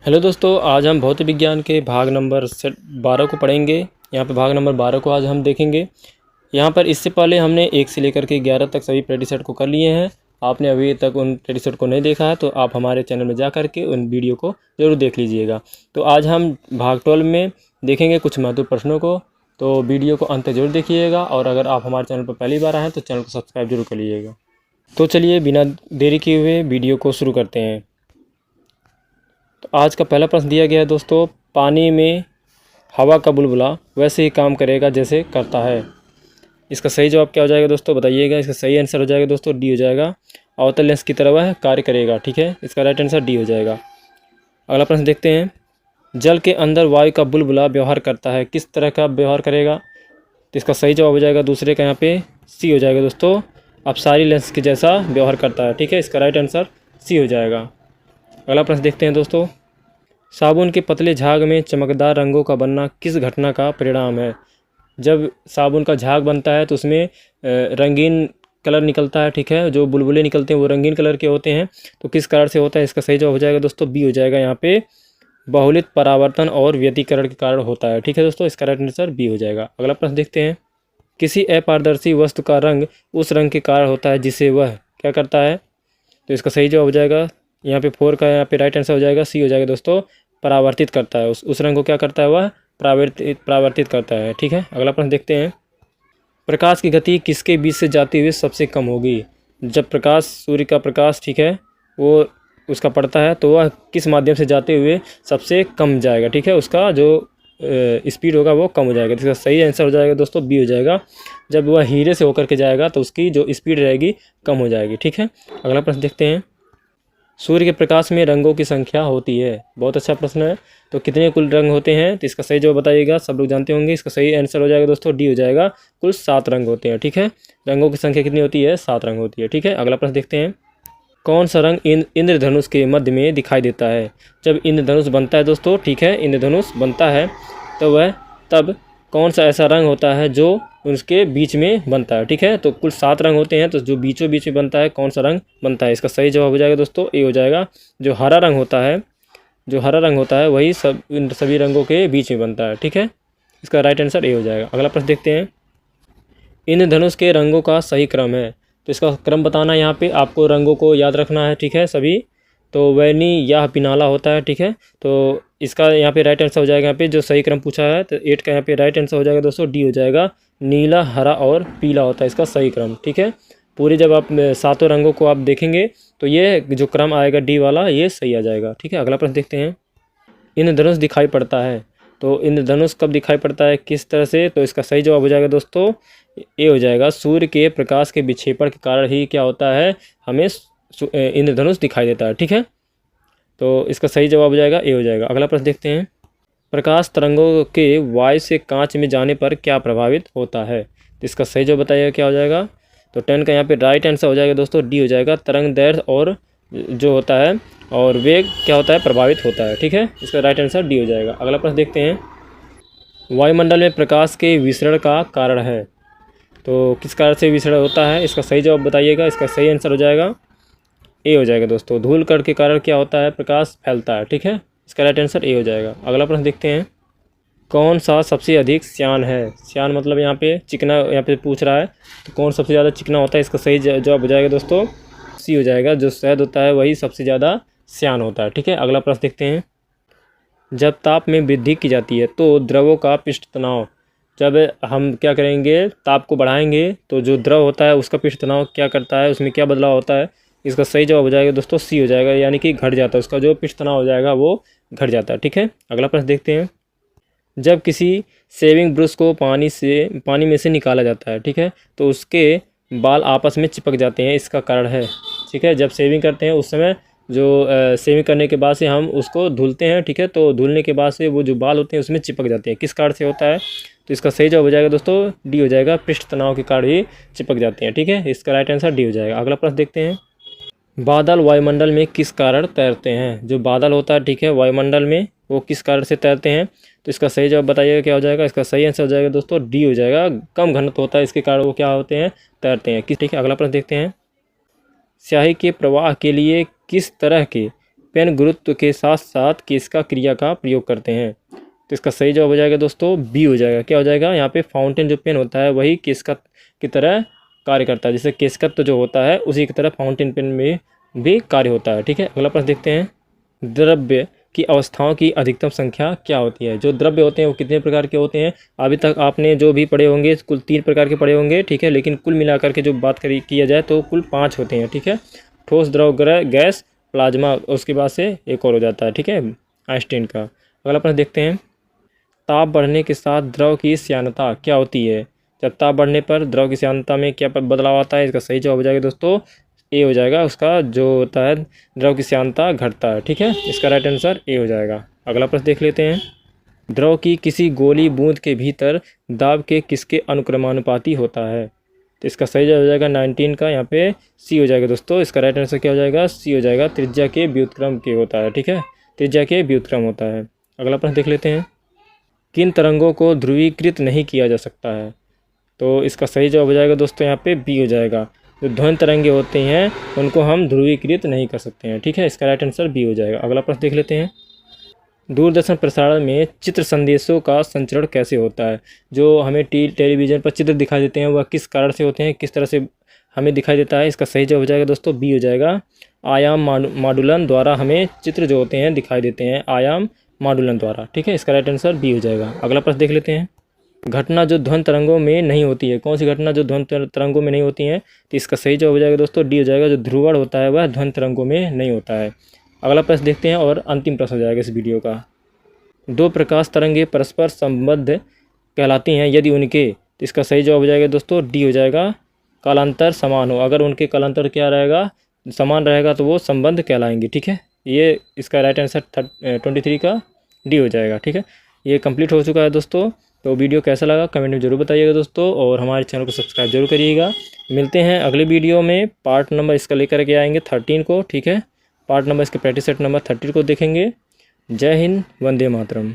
Hello दोस्तों, आज हम भौतिक विज्ञान के भाग नंबर 12 को पढ़ेंगे। यहाँ पे भाग नंबर 12 को आज हम देखेंगे। यहाँ पर इससे पहले हमने 1 से लेकर के 11 तक सभी प्रैक्टिस सेट को कर लिए हैं। आपने अभी तक उन प्रैक्टिस सेट को नहीं देखा है तो आप हमारे चैनल में जा कर के उन वीडियो को ज़रूर देख लीजिएगा। तो आज हम भाग 12 में देखेंगे कुछ महत्वपूर्ण प्रश्नों को। तो वीडियो को अंत तक जरूर देखिएगा और अगर आप हमारे चैनल पर पहली बार आए हैं तो चैनल को सब्सक्राइब जरूर कर लीजिएगा। तो चलिए बिना देरी किए हुए वीडियो को शुरू करते हैं। तो आज का पहला प्रश्न दिया गया है दोस्तों, पानी में हवा का बुलबुला वैसे ही काम करेगा जैसे करता है। इसका सही जवाब क्या हो जाएगा दोस्तों, बताइएगा। इसका सही आंसर हो जाएगा दोस्तों डी हो जाएगा, अवतल लेंस की तरह वह कार्य करेगा। ठीक है, इसका राइट आंसर डी हो जाएगा। अगला प्रश्न देखते हैं, जल के अंदर वायु का बुलबुला व्यवहार करता है, किस तरह का व्यवहार करेगा। तो इसका सही जवाब हो जाएगा दूसरे का यहाँ पे सी हो जाएगा दोस्तों, अपसारी लेंस के जैसा व्यवहार करता है। ठीक है, इसका राइट आंसर सी हो जाएगा। अगला प्रश्न देखते हैं दोस्तों, साबुन के पतले झाग में चमकदार रंगों का बनना किस घटना का परिणाम है। जब साबुन का झाग बनता है तो उसमें रंगीन कलर निकलता है। ठीक है, जो बुलबुले निकलते हैं वो रंगीन कलर के होते हैं। तो किस कारण से होता है, इसका सही जवाब हो जाएगा दोस्तों बी हो जाएगा, यहाँ पे बहुलित परावर्तन और व्यतिकरण के कारण होता है। ठीक है दोस्तों, इसका राइट आंसर बी हो जाएगा। अगला प्रश्न देखते हैं, किसी अपारदर्शी वस्तु का रंग उस रंग के कारण होता है जिसे वह क्या करता है। तो इसका सही जवाब हो जाएगा यहाँ पे 4 का यहाँ पे राइट आंसर हो जाएगा सी हो जाएगा दोस्तों, परावर्तित करता है। उस रंग को क्या करता है, वह परावर्तित करता है। ठीक है, अगला प्रश्न देखते हैं, प्रकाश की गति किसके बीच से जाते हुए सबसे कम होगी। जब प्रकाश, सूर्य का प्रकाश, ठीक है, वो उसका पड़ता है तो वह किस माध्यम से जाते हुए सबसे कम जाएगा। ठीक है, उसका जो स्पीड होगा वो कम हो जाएगा। इसका सही आंसर हो जाएगा दोस्तों बी हो जाएगा, जब वह हीरे से होकर के जाएगा तो उसकी जो स्पीड रहेगी कम हो जाएगी। ठीक है, अगला प्रश्न देखते हैं, सूर्य के प्रकाश में रंगों की संख्या होती है। बहुत अच्छा प्रश्न है। तो कितने कुल रंग होते हैं, तो इसका सही जवाब बताइएगा। सब लोग जानते होंगे, इसका सही आंसर हो जाएगा दोस्तों डी हो जाएगा, कुल 7 रंग होते हैं। ठीक है, रंगों की संख्या कितनी होती है, 7 रंग होती है। ठीक है, अगला प्रश्न देखते हैं, कौन सा रंग इंद्रधनुष के मध्य में दिखाई देता है। जब इंद्रधनुष बनता है दोस्तों, ठीक है, इंद्रधनुष बनता है तो वह तब कौन सा ऐसा रंग होता है जो उसके बीच में बनता है। ठीक है, तो कुल 7 रंग होते हैं, तो जो बीचों बीच में बनता है कौन सा रंग बनता है। इसका सही जवाब हो जाएगा दोस्तों ए हो जाएगा, जो हरा रंग होता है, जो हरा रंग होता है वही इन सभी रंगों के बीच में बनता है। ठीक है, इसका राइट आंसर ए हो जाएगा। अगला प्रश्न देखते हैं, इंद्रधनुष के रंगों का सही क्रम है। तो इसका क्रम बताना, यहाँ पे आपको रंगों को याद रखना है। ठीक है सभी, तो वैनी या पिनाला होता है। ठीक है, तो इसका यहाँ पे राइट आंसर हो जाएगा, यहाँ पे जो सही क्रम पूछा है तो 8 का यहाँ पे राइट आंसर हो जाएगा दोस्तों डी हो जाएगा, नीला, हरा और पीला होता है इसका सही क्रम। ठीक है, पूरे जब आप 7 रंगों को आप देखेंगे तो ये जो क्रम आएगा डी वाला ये सही आ जाएगा। ठीक है, अगला प्रश्न देखते हैं, इंद्रधनुष दिखाई पड़ता है। तो इंद्रधनुष कब दिखाई पड़ता है, किस तरह से। तो इसका सही जवाब हो जाएगा दोस्तों ए हो जाएगा, सूर्य के प्रकाश के विक्षेपण के कारण ही क्या होता है, हमें इंद्रधनुष दिखाई देता है। ठीक है, तो इसका सही जवाब हो जाएगा ए हो जाएगा। अगला प्रश्न देखते हैं, प्रकाश तरंगों के वायु से कांच में जाने पर क्या प्रभावित होता है। तो इसका सही जवाब बताइएगा क्या हो जाएगा। तो 10 का यहाँ पे राइट आंसर हो जाएगा दोस्तों डी हो जाएगा, तरंग दैर्ध्य और जो होता है और वेग क्या होता है, प्रभावित होता है। ठीक है, इसका राइट आंसर डी हो जाएगा। अगला प्रश्न देखते हैं, वायुमंडल में प्रकाश के विसरण का कारण है। तो किस कारण से विसरण होता है, इसका सही जवाब बताइएगा। इसका सही आंसर हो जाएगा ए हो जाएगा दोस्तों, धूल कण के कारण क्या होता है, प्रकाश फैलता है। ठीक है, इसका राइट आंसर ए हो जाएगा। अगला प्रश्न देखते हैं, कौन सा सबसे अधिक श्यान है। श्यान मतलब यहाँ पे चिकना, यहाँ पे पूछ रहा है तो कौन सबसे ज़्यादा चिकना होता है। इसका सही जवाब हो जाएगा दोस्तों सी हो जाएगा, जो शहद होता है वही सबसे ज़्यादा श्यान होता है। ठीक है, अगला प्रश्न देखते हैं, जब ताप में वृद्धि की जाती है तो द्रवों का पृष्ठ तनाव, जब हम क्या करेंगे, ताप को बढ़ाएंगे तो जो द्रव होता है उसका पृष्ठ तनाव क्या करता है, उसमें क्या बदलाव होता है। इसका सही जवाब हो जाएगा दोस्तों सी हो जाएगा, यानी कि घट जाता है, उसका जो पृष्ठ तनाव हो जाएगा वो घट जाता है। ठीक है, अगला प्रश्न देखते हैं, जब किसी शेविंग ब्रश को पानी में से निकाला जाता है, ठीक है, तो उसके बाल आपस में चिपक जाते हैं, इसका कारण है। ठीक है, जब शेविंग करते हैं उस समय जो शेविंग करने के बाद से हम उसको धुलते हैं, ठीक है, तो धुलने के बाद से वो जो बाल होते हैं उसमें चिपक जाते हैं, किस कारण से होता है। तो इसका सही जवाब हो जाएगा दोस्तों डी हो जाएगा, पृष्ठ तनाव के कारण ही चिपक जाते हैं। ठीक है, इसका राइट आंसर डी हो जाएगा। अगला प्रश्न देखते हैं, बादल वायुमंडल में किस कारण तैरते हैं। जो बादल होता है, ठीक है, वायुमंडल में वो किस कारण से तैरते हैं। तो इसका सही जवाब बताइएगा क्या हो जाएगा। इसका सही आंसर हो जाएगा दोस्तों डी हो जाएगा, कम घनत्व होता है इसके कारण वो क्या होते हैं, तैरते हैं। ठीक है, अगला प्रश्न देखते हैं, स्याही के प्रवाह के लिए किस तरह के पेन गुरुत्व के साथ साथ किसका क्रिया का प्रयोग करते हैं? तो इसका सही जवाब हो जाएगा दोस्तों बी हो जाएगा। क्या हो जाएगा? यहाँ पे फाउंटेन जो पेन होता है वही किसकत की तरह कार्य करता है। जैसे किसकत जो होता है उसी की तरह फाउंटेन पेन में भी कार्य होता है। ठीक है, अगला प्रश्न देखते हैं। द्रव्य की अवस्थाओं की अधिकतम संख्या क्या होती है? जो द्रव्य होते हैं वो कितने प्रकार के होते हैं? अभी तक आपने जो भी पढ़े होंगे कुल 3 प्रकार के पढ़े होंगे। ठीक है, लेकिन कुल मिलाकर के जो बात किया जाए तो कुल 5 होते हैं। ठीक है, ठोस, द्रव, गैस, प्लाज्मा, उसके बाद से एक और हो जाता है। ठीक है, आइंस्टीन का। अगला प्रश्न देखते हैं। ताप बढ़ने के साथ द्रव की श्यानता क्या होती है? जब ताप बढ़ने पर द्रव की श्यानता में क्या बदलाव आता है? इसका सही जवाब हो जाएगा दोस्तों ए हो जाएगा। उसका जो होता है द्रव की श्यानता घटता है। ठीक है, इसका राइट आंसर ए हो जाएगा। अगला प्रश्न देख लेते हैं। द्रव की किसी गोली बूंद के भीतर दाब के किसके अनुक्रमानुपाती होता है? तो इसका सही जवाब हो जाएगा 19 का यहाँ पे सी हो जाएगा दोस्तों। इसका राइट आंसर क्या हो जाएगा? सी हो जाएगा। त्रिज्या के व्युत्क्रम के होता है। ठीक है, त्रिज्या के व्युत्क्रम होता है। अगला प्रश्न देख लेते हैं। किन तरंगों को ध्रुवीकृत नहीं किया जा सकता है? तो इसका सही जवाब हो जाएगा दोस्तों यहाँ पे बी हो जाएगा। जो ध्वनि तरंगे होते हैं उनको हम ध्रुवीकृत नहीं कर सकते हैं। ठीक है, इसका राइट आंसर बी हो जाएगा। अगला प्रश्न देख लेते हैं। दूरदर्शन प्रसारण में चित्र संदेशों का संचरण कैसे होता है? जो हमें टेलीविज़न पर चित्र दिखाई देते हैं वह किस कारण से होते हैं, किस तरह से हमें दिखाई देता है? इसका सही जवाब हो जाएगा दोस्तों बी हो जाएगा। आयाम माडुलन द्वारा हमें चित्र जो होते हैं दिखाई देते हैं, आयाम माडुलन द्वारा। ठीक है, इसका राइट आंसर बी हो जाएगा। अगला प्रश्न देख लेते हैं। घटना जो ध्वनि तरंगों में नहीं होती है, कौन सी घटना जो ध्वनि तरंगों में नहीं होती है? तो इसका सही जवाब हो जाएगा दोस्तों डी हो जाएगा। जो ध्रुवण होता है वह ध्वनि तरंगों में नहीं होता है। अगला प्रश्न देखते हैं और अंतिम प्रश्न हो जाएगा इस वीडियो का। 2 प्रकाश तरंगे परस्पर संबद्ध कहलाती हैं यदि उनके, तो इसका सही जवाब हो जाएगा दोस्तों डी हो जाएगा। कालांतर समान हो, अगर उनके कालांतर क्या रहेगा? समान रहेगा तो वो संबंध कहलाएंगे। ठीक है, ये इसका राइट आंसर 23 का डी हो जाएगा। ठीक है, ये कंप्लीट हो चुका है दोस्तों। तो वीडियो कैसा लगा कमेंट में ज़रूर बताइएगा दोस्तों, और हमारे चैनल को सब्सक्राइब जरूर करिएगा। मिलते हैं अगले वीडियो में। पार्ट नंबर इसका लेकर के आएंगे 13 को। ठीक है, पार्ट नंबर इसके प्रैक्टिस सेट नंबर 30 को देखेंगे। जय हिंद, वंदे मातरम।